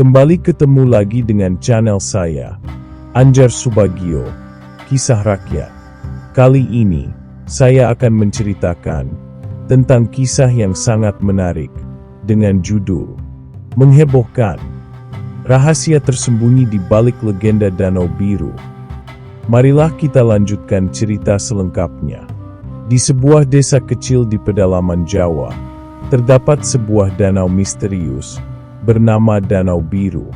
Kembali ketemu lagi dengan channel saya, Anjar Subagio, Kisah Rakyat. Kali ini, saya akan menceritakan tentang kisah yang sangat menarik dengan judul Menghebohkan. Rahasia tersembunyi di balik legenda Danau Biru. Marilah kita lanjutkan cerita selengkapnya. Di sebuah desa kecil di pedalaman Jawa, terdapat sebuah danau misterius bernama Danau Biru.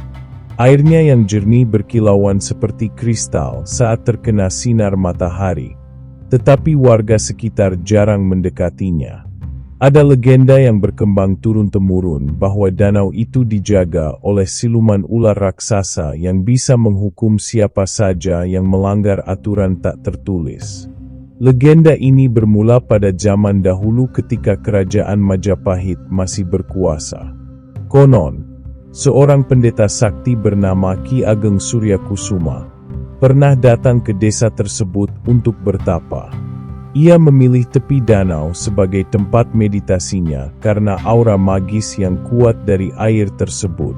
Airnya yang jernih berkilauan seperti kristal saat terkena sinar matahari, tetapi warga sekitar jarang mendekatinya. Ada legenda yang berkembang turun-temurun bahwa danau itu dijaga oleh siluman ular raksasa yang bisa menghukum siapa saja yang melanggar aturan tak tertulis. Legenda ini bermula pada zaman dahulu ketika kerajaan Majapahit masih berkuasa. Konon, seorang pendeta sakti bernama Ki Ageng Suryakusuma pernah datang ke desa tersebut untuk bertapa. Ia memilih tepi danau sebagai tempat meditasinya karena aura magis yang kuat dari air tersebut.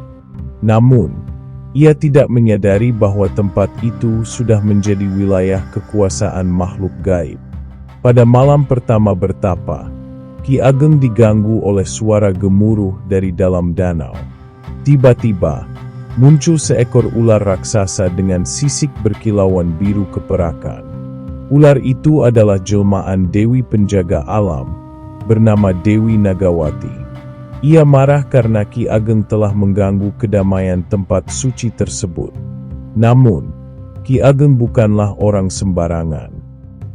Namun, ia tidak menyadari bahwa tempat itu sudah menjadi wilayah kekuasaan makhluk gaib. Pada malam pertama bertapa, Ki Ageng diganggu oleh suara gemuruh dari dalam danau. Tiba-tiba, muncul seekor ular raksasa dengan sisik berkilauan biru keperakan. Ular itu adalah jelmaan Dewi Penjaga Alam, bernama Dewi Nagawati. Ia marah karena Ki Ageng telah mengganggu kedamaian tempat suci tersebut. Namun, Ki Ageng bukanlah orang sembarangan.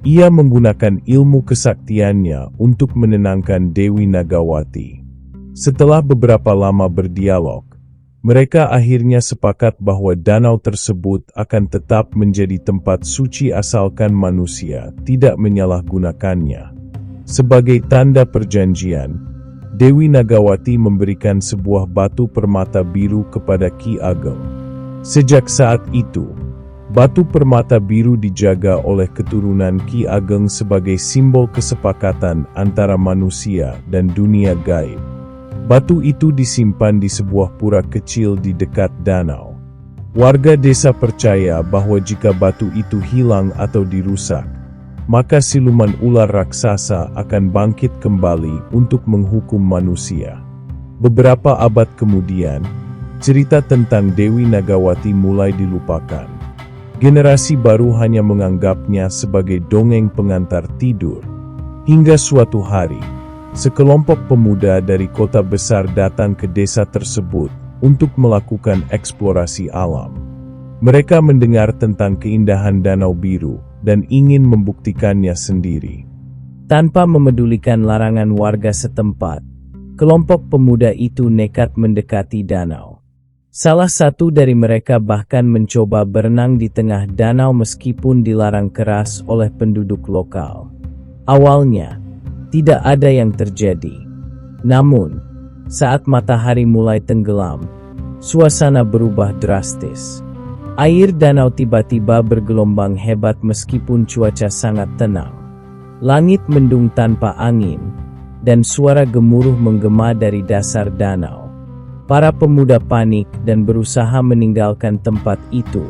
Ia menggunakan ilmu kesaktiannya untuk menenangkan Dewi Nagawati. Setelah beberapa lama berdialog, mereka akhirnya sepakat bahwa danau tersebut akan tetap menjadi tempat suci asalkan manusia tidak menyalahgunakannya. Sebagai tanda perjanjian, Dewi Nagawati memberikan sebuah batu permata biru kepada Ki Ageng. Sejak saat itu, batu permata biru dijaga oleh keturunan Ki Ageng sebagai simbol kesepakatan antara manusia dan dunia gaib. Batu itu disimpan di sebuah pura kecil di dekat danau. Warga desa percaya bahwa jika batu itu hilang atau dirusak, maka siluman ular raksasa akan bangkit kembali untuk menghukum manusia. Beberapa abad kemudian, cerita tentang Dewi Nagawati mulai dilupakan. Generasi baru hanya menganggapnya sebagai dongeng pengantar tidur. Hingga suatu hari, sekelompok pemuda dari kota besar datang ke desa tersebut untuk melakukan eksplorasi alam. Mereka mendengar tentang keindahan Danau Biru dan ingin membuktikannya sendiri. Tanpa memedulikan larangan warga setempat, kelompok pemuda itu nekat mendekati danau. Salah satu dari mereka bahkan mencoba berenang di tengah danau meskipun dilarang keras oleh penduduk lokal. Awalnya, tidak ada yang terjadi. Namun, saat matahari mulai tenggelam, suasana berubah drastis. Air danau tiba-tiba bergelombang hebat meskipun cuaca sangat tenang. Langit mendung tanpa angin, dan suara gemuruh menggema dari dasar danau. Para pemuda panik dan berusaha meninggalkan tempat itu.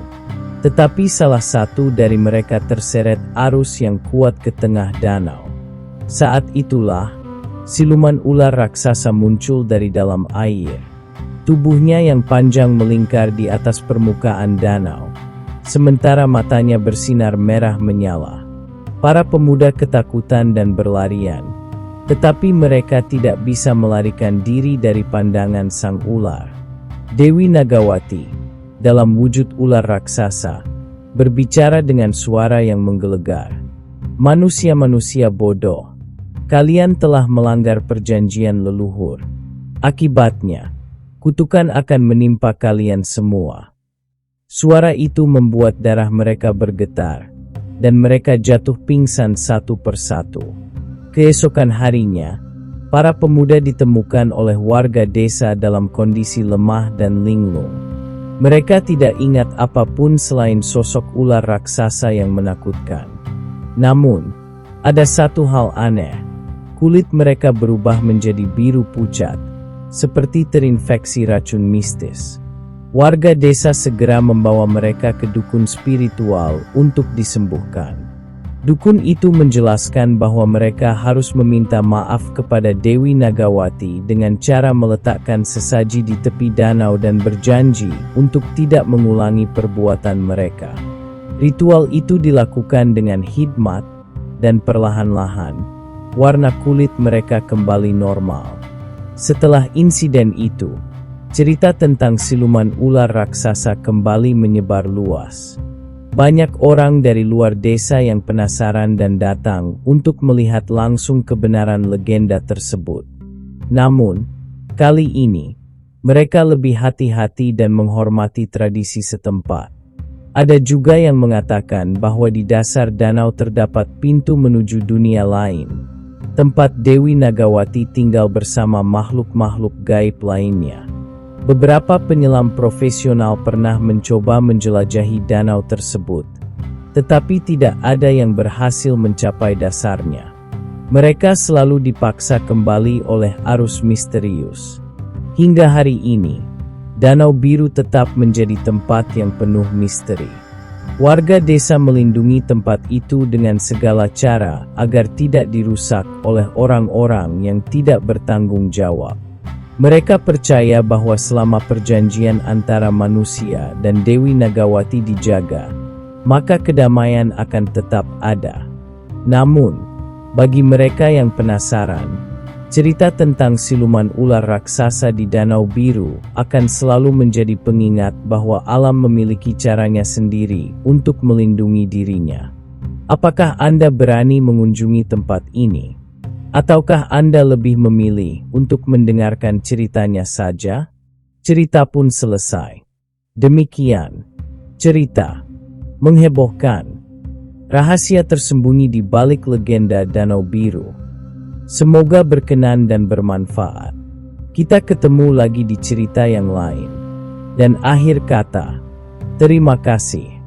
Tetapi salah satu dari mereka terseret arus yang kuat ke tengah danau. Saat itulah, siluman ular raksasa muncul dari dalam air. Tubuhnya yang panjang melingkar di atas permukaan danau, sementara matanya bersinar merah menyala. Para pemuda ketakutan dan berlarian, tetapi mereka tidak bisa melarikan diri dari pandangan sang ular. Dewi Nagawati, dalam wujud ular raksasa, berbicara dengan suara yang menggelegar. "Manusia-manusia bodoh, kalian telah melanggar perjanjian leluhur. Akibatnya, kutukan akan menimpa kalian semua." Suara itu membuat darah mereka bergetar, dan mereka jatuh pingsan satu persatu. Keesokan harinya, para pemuda ditemukan oleh warga desa dalam kondisi lemah dan linglung. Mereka tidak ingat apapun selain sosok ular raksasa yang menakutkan. Namun, ada satu hal aneh. Kulit mereka berubah menjadi biru pucat, seperti terinfeksi racun mistis. Warga desa segera membawa mereka ke dukun spiritual untuk disembuhkan. Dukun itu menjelaskan bahwa mereka harus meminta maaf kepada Dewi Nagawati dengan cara meletakkan sesaji di tepi danau dan berjanji untuk tidak mengulangi perbuatan mereka. Ritual itu dilakukan dengan hikmat dan perlahan-lahan warna kulit mereka kembali normal. Setelah insiden itu, cerita tentang siluman ular raksasa kembali menyebar luas. Banyak orang dari luar desa yang penasaran dan datang untuk melihat langsung kebenaran legenda tersebut. Namun, kali ini, mereka lebih hati-hati dan menghormati tradisi setempat. Ada juga yang mengatakan bahwa di dasar danau terdapat pintu menuju dunia lain, tempat Dewi Nagawati tinggal bersama makhluk-makhluk gaib lainnya. Beberapa penyelam profesional pernah mencoba menjelajahi danau tersebut, tetapi tidak ada yang berhasil mencapai dasarnya. Mereka selalu dipaksa kembali oleh arus misterius. Hingga hari ini, Danau Biru tetap menjadi tempat yang penuh misteri. Warga desa melindungi tempat itu dengan segala cara agar tidak dirusak oleh orang-orang yang tidak bertanggung jawab. Mereka percaya bahwa selama perjanjian antara manusia dan Dewi Nagawati dijaga, maka kedamaian akan tetap ada. Namun, bagi mereka yang penasaran, cerita tentang siluman ular raksasa di Danau Biru akan selalu menjadi pengingat bahwa alam memiliki caranya sendiri untuk melindungi dirinya. Apakah Anda berani mengunjungi tempat ini? Ataukah Anda lebih memilih untuk mendengarkan ceritanya saja? Cerita pun selesai. Demikian, cerita menghebohkan. Rahasia tersembunyi di balik legenda Danau Biru. Semoga berkenan dan bermanfaat. Kita ketemu lagi di cerita yang lain. Dan akhir kata, terima kasih.